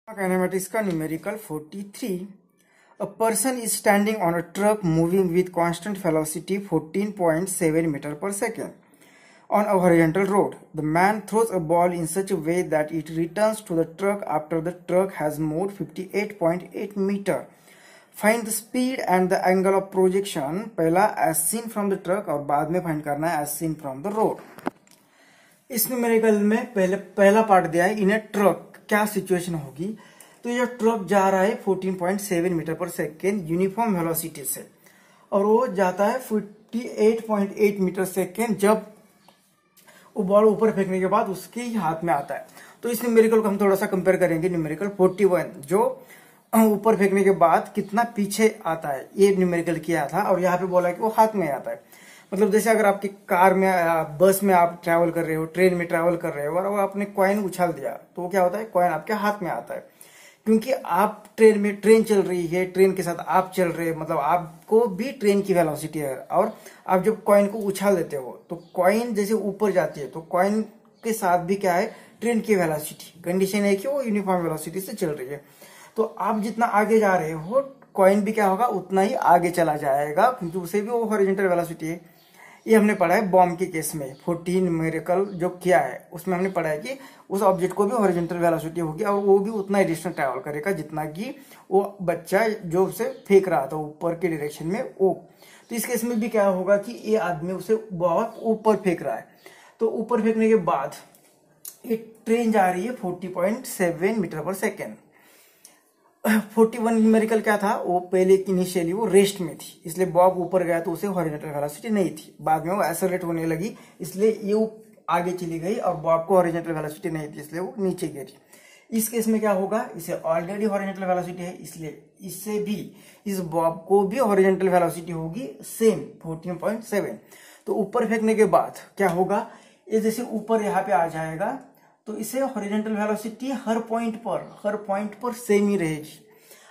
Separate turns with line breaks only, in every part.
Kinematics का numerical 43. A person is standing on a truck moving with constant velocity 14.7 meter per second on a horizontal road. The man throws a ball in such a way that it returns to the truck after the truck has moved 58.8 meter. Find the speed and the angle of projection. पहला as seen from the truck और बाद में find करना है as seen from the road. इस numerical में पहला part दिया है इन ए ट्रक क्या सिचुएशन होगी। तो ये ट्रक जा रहा है 14.7 मीटर पर सेकेंड यूनिफॉर्म वेलोसिटी से और वो जाता है 58.8 मीटर सेकेंड जब वो बॉल ऊपर फेंकने के बाद उसके ही हाथ में आता है। तो इस न्यूमेरिकल को हम थोड़ा सा कंपेयर करेंगे न्यूमेरिकल 41 जो ऊपर फेंकने के बाद कितना पीछे आता है ये न्यूमेरिकल किया था और यहाँ पे बोला कि वो हाथ में आता है। मतलब जैसे अगर आपकी कार में बस में आप ट्रैवल कर रहे हो, ट्रेन में ट्रैवल कर रहे हो और वो आपने कॉइन उछाल दिया तो वो क्या होता है, कॉइन आपके हाथ में आता है। क्योंकि आप ट्रेन चल रही है, ट्रेन के साथ आप चल रहे हैं, मतलब आपको भी ट्रेन की वेलोसिटी है और आप जब कॉइन को उछाल देते हो तो कॉइन जैसे ऊपर जाती है तो कॉइन के साथ भी क्या है, ट्रेन की वेलोसिटी कंडीशन है कि वो यूनिफॉर्म वेलोसिटी से चल रही है। तो आप जितना आगे जा रहे हो कॉइन भी क्या होगा उतना ही आगे चला जाएगा क्योंकि उसे भी वो हॉरिजॉन्टल वेलोसिटी है। ये हमने पढ़ा है बॉम्ब के केस में 14 न्यूमेरिकल जो किया है उसमें हमने पढ़ा है कि उस ऑब्जेक्ट को भी हॉरिजॉन्टल वेलोसिटी होगी और वो भी उतना ही डिस्टेंस ट्रैवल करेगा जितना कि वो बच्चा जो उसे फेंक रहा था ऊपर के डायरेक्शन में वो। तो इस केस में भी क्या होगा कि ये आदमी उसे बहुत ऊपर फेंक रहा है। तो ऊपर फेंकने के बाद ये ट्रेन जा रही है 40.7 मीटर पर सेकेंड। 41 न्यूमेरिकल क्या था, वो पहले इनिशियली वो रेस्ट में थी इसलिए बॉब ऊपर गया तो उसे हॉरिजॉन्टल वेलोसिटी नहीं थी। बाद में वो एक्सेलरेट होने लगी इसलिए ये आगे चली गई और बॉब को हॉरिजॉन्टल वेलोसिटी नहीं थी इसलिए वो नीचे गिरी। इस केस में क्या होगा, इसे ऑलरेडी हॉरिजॉन्टल वेलोसिटी है इसलिए इससे भी इस बॉब को भी हॉरिजॉन्टल वेलोसिटी होगी सेम 14.7। तो ऊपर फेंकने के बाद क्या होगा, ये जैसे ऊपर यहाँ पे आ जाएगा तो इसे हॉरिजॉन्टल वेलोसिटी हर पॉइंट पर सेम ही रहेगी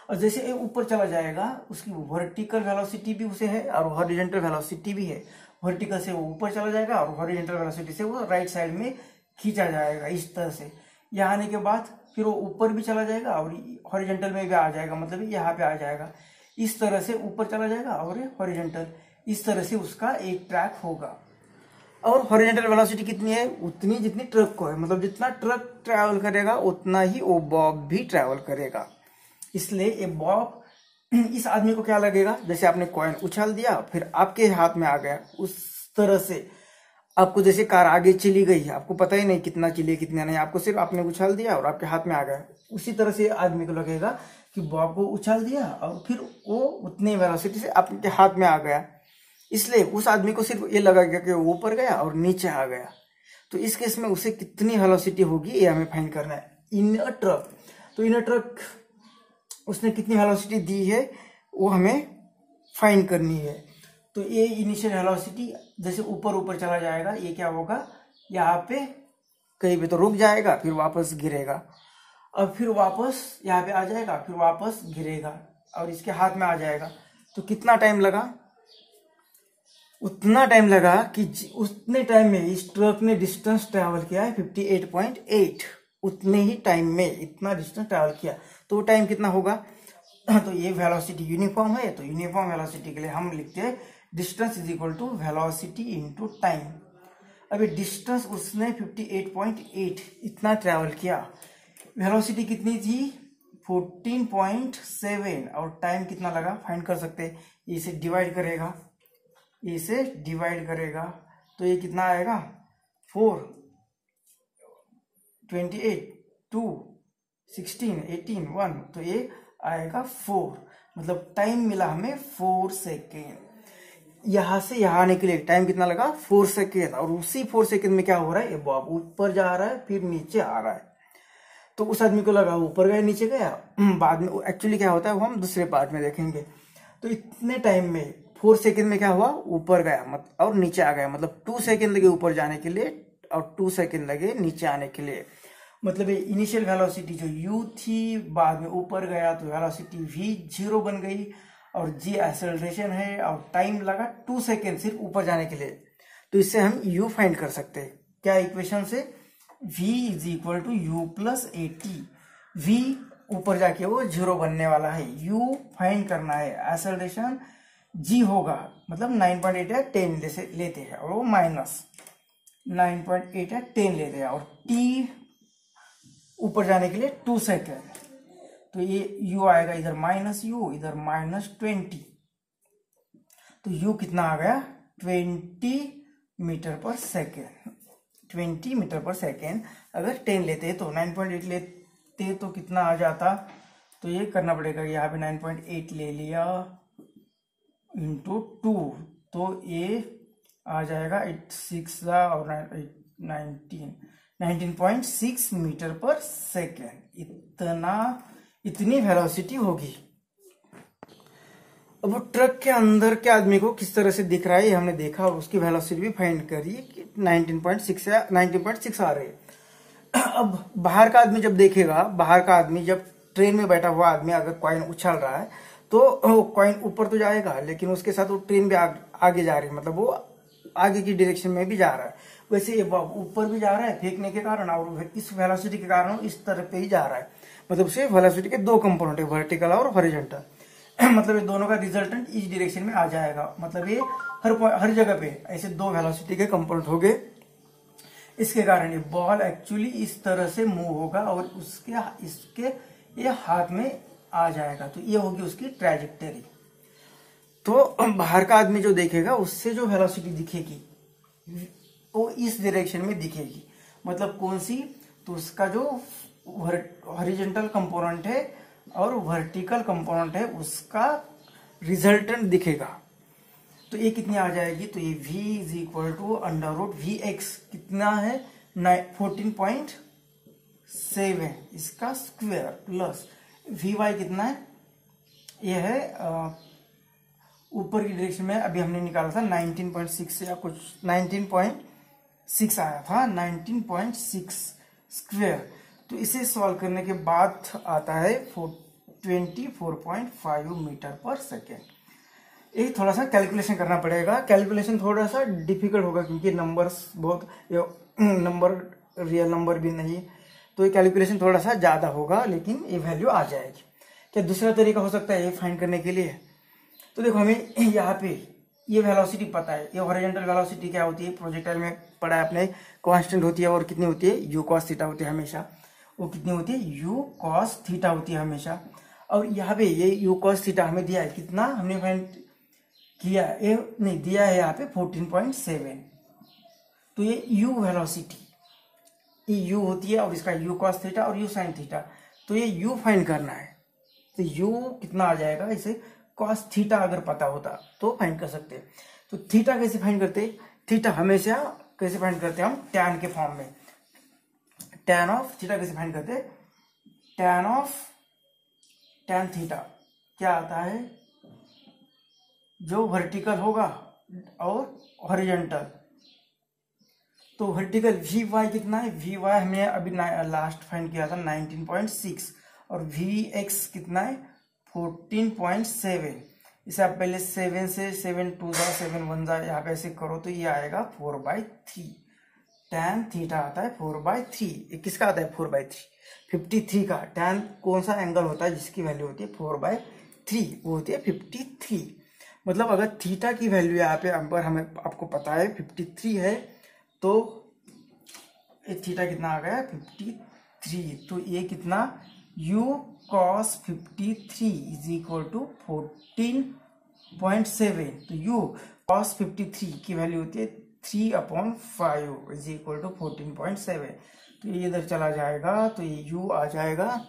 और जैसे ये ऊपर चला जाएगा उसकी वर्टिकल वेलोसिटी भी उसे है और हॉरिजॉन्टल वेलोसिटी भी है। वर्टिकल से वो ऊपर चला जाएगा और हॉरिजॉन्टल वेलोसिटी से वो राइट साइड में खींचा जाएगा इस तरह से। यहाँ आने के बाद फिर वो ऊपर भी चला जाएगा और हॉरिजॉन्टल में भी आ जाएगा, मतलब यहाँ पे आ जाएगा। इस तरह से ऊपर चला जाएगा और हॉरिजॉन्टल, इस तरह से उसका एक ट्रैक होगा। और हॉरिजॉन्टल वेलोसिटी कितनी है, उतनी जितनी ट्रक को है, मतलब जितना ट्रक ट्रैवल करेगा उतना ही वो बॉब भी ट्रैवल करेगा। इसलिए ये बॉब इस आदमी को क्या लगेगा, जैसे आपने कॉइन उछाल दिया फिर आपके हाथ में आ गया, उस तरह से आपको जैसे कार आगे चली गई, आपको पता ही नहीं कितना चली कितना नहीं, आपको सिर्फ आपने उछाल दिया और आपके हाथ में आ गया। उसी तरह से आदमी को लगेगा कि बॉब को उछाल दिया और फिर वो उतनी वेलोसिटी से आपके हाथ में आ गया। इसलिए उस आदमी को सिर्फ ये लगा कि वो ऊपर गया और नीचे आ गया। तो इस केस में उसे कितनी वेलोसिटी होगी ये हमें फाइंड करना है इन अ ट्रक। तो इन अ ट्रक उसने कितनी वेलोसिटी दी है वो हमें फाइंड करनी है। तो ये इनिशियल वेलोसिटी जैसे ऊपर चला जाएगा, ये क्या होगा, यहाँ पे कहीं पे तो रुक जाएगा फिर वापस गिरेगा और फिर वापस यहाँ पे आ जाएगा फिर वापस गिरेगा और इसके हाथ में आ जाएगा। तो कितना टाइम लगा, उतना टाइम लगा कि उतने टाइम में इस ट्रक ने डिस्टेंस ट्रैवल किया है 58.8। उतने ही टाइम में इतना डिस्टेंस ट्रैवल किया तो वो टाइम कितना होगा। तो ये वेलोसिटी यूनिफॉर्म है तो यूनिफॉर्म वेलोसिटी के लिए हम लिखते हैं distance is equal to velocity into time. अभी डिस्टेंस उसने 58.8 इतना ट्रैवल किया, वेलोसिटी कितनी थी 14.7 और टाइम कितना लगा फाइंड कर सकते हैं। इसे डिवाइड करेगा, इसे डिवाइड करेगा तो ये कितना आएगा 4, 28, 2, 16, 18, 1 तो ये आएगा 4। मतलब टाइम मिला हमें 4 सेकेंड। यहां से यहां आने के लिए टाइम कितना लगा 4 सेकेंड और उसी 4 सेकेंड में क्या हो रहा है, ये बॉब ऊपर जा रहा है फिर नीचे आ रहा है। तो उस आदमी को लगा ऊपर गया नीचे गया, बाद में एक्चुअली क्या होता है वो हम दूसरे पार्ट में देखेंगे। तो इतने टाइम में 4 सेकेंड में क्या हुआ, ऊपर गया और नीचे आ गया, मतलब 2 सेकेंड लगे ऊपर जाने के लिए और 2 सेकेंड लगे नीचे आने के लिए। मतलब ये इनिशियल वेलोसिटी जो u थी बाद में ऊपर गया तो वेलोसिटी v 0 बन गई और g एक्सेलरेशन है और टाइम लगा 2 सेकेंड सिर्फ ऊपर जाने के लिए। तो इससे हम u फाइंड कर सकते हैं क्या इक्वेशन से, v is equal to u plus at। v ऊपर जाके वो 0 बनने वाला है। u फाइंड करना है, एक्सेलरेशन g होगा, मतलब 9.8 या 10 लेते हैं और वो माइनस 9.8 या 10 लेते हैं, और t ऊपर जाने के लिए 2 सेकेंड, तो ये u आएगा इधर माइनस u, इधर -20, तो u कितना आ गया 20 मीटर पर सेकेंड। 20 मीटर पर सेकेंड अगर 10 लेते तो 9.8 लेते तो कितना आ जाता, तो ये करना पड़ेगा, यहाँ पे 9.8 ले लिया इंटू 2, तो ये आ जाएगा 6 और 19.6 मीटर पर सेकेंड, इतनी वेलोसिटी होगी। अब वो ट्रक के अंदर के आदमी को किस तरह से दिख रहा है ये हमने देखा, और उसकी वेलोसिटी भी फाइंड करी कि 19.6 या 19.6 आ रही है। अब बाहर का आदमी जब देखेगा, बाहर का आदमी जब ट्रेन में बैठा हुआ आदमी अगर कॉइन उछल रहा है तो कॉइन ऊपर तो जाएगा, लेकिन उसके साथ वो ट्रेन भी आगे जा रही है, मतलब वो आगे की डायरेक्शन में भी जा रहा है। वैसे ये ऊपर भी जा रहा है फेंकने के कारण, और इस वेलोसिटी के कारण इस तरफ पे ही जा रहा है। मतलब से वेलोसिटी के दो कंपोनेंट है, वर्टिकल और हॉरिजॉन्टल। मतलब ये दोनों का रिजल्टेंट इस डायरेक्शन में आ जाएगा, मतलब ये हर जगह पे ऐसे दो वेलोसिटी के कंपोनेंट हो गए। इसके कारण ये बॉल एक्चुअली इस तरह से मूव होगा और इसके ये हाथ में आ जाएगा, तो ये होगी उसकी ट्रैजेक्टरी। तो बाहर का आदमी जो देखेगा उससे जो वेलोसिटी दिखेगी वो इस डायरेक्शन में दिखेगी, मतलब कौन सी, तो उसका जो हॉरिजॉन्टल कंपोनेंट है और वर्टिकल कंपोनेंट है उसका रिजल्टेंट दिखेगा। तो ये कितनी आ जाएगी, तो ये v is equal to √vx कितना है 14.7 इसका स्क्वायर प्लस vy कितना है, ये है ऊपर की डायरेक्शन में अभी हमने निकाला था 19.6 या कुछ 19.6 आया था, 19.6 स्क्वायर। तो इसे सॉल्व करने के बाद आता है 24.5 मीटर पर सेकेंड। ये थोड़ा सा कैलकुलेशन करना पड़ेगा, कैलकुलेशन थोड़ा सा डिफिकल्ट होगा क्योंकि नंबर्स बहुत नंबर रियल नंबर भी नहीं, तो ये कैलकुलेशन थोड़ा सा ज़्यादा होगा, लेकिन ये वैल्यू आ जाएगी। क्या दूसरा तरीका हो सकता है ये फाइंड करने के लिए, तो देखो हमें यहाँ पे ये वेलोसिटी पता है, ये हॉरिजॉन्टल वेलोसिटी क्या होती है, प्रोजेक्टाइल में पढ़ा है आपने, कांस्टेंट होती है और कितनी होती है u cos थीटा होती है हमेशा, वो कितनी होती है u cos थीटा होती है हमेशा। और यहाँ पे ये u cos थीटा हमें दिया है कितना, हमने फाइंड किया ये नहीं दिया है यहाँ पे 14.7, तो ये u वेलोसिटी ये u होती है और इसका u cos थीटा और u sin थीटा, तो ये u फाइंड करना है, तो u कितना आ जाएगा, इसे cos थीटा अगर पता होता तो फाइंड कर सकते। तो थीटा कैसे फाइंड करते, थीटा हमेशा कैसे फाइंड करते हम टैन के फॉर्म में, टैन ऑफ थीटा कैसे फाइंड करते, टैन थीटा क्या आता है, जो वर्टिकल होगा और हॉरिजॉन्टल, तो वर्टिकल vy कितना है, vy हमने अभी लास्ट फाइंड किया था 19.6 और vx कितना है 14.7। इसे आप पहले 7 से 7 2 जा 7 1 जा यहाँ पे ऐसे करो तो ये आएगा 4/3, टैन थीटा आता है 4/3। ये किसका आता है 4/3, 53 का। टैन कौन सा एंगल होता है जिसकी वैल्यू होती है 4/3, वो होती है 53। मतलब अगर थीटा की वैल्यू यहाँ पे हमें आपको पता है 53 है, तो ये थीटा कितना आ गया 53, तो ये कितना u cos 53 is equal to 14.7, तो u cos 53 की वैल्यू होती है 3/5 इज इक्वल टू 14.7, तो ये इधर चला जाएगा, तो ये u आ जाएगा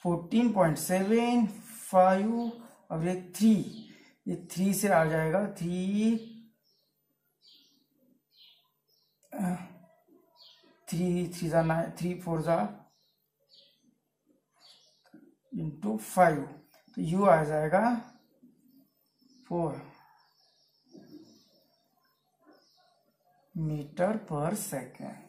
14.75 और ये 3 से आ जाएगा 3 जा 9 3 4 जा इंटू 5, तो u आ जाएगा 4 मीटर पर सेकेंड।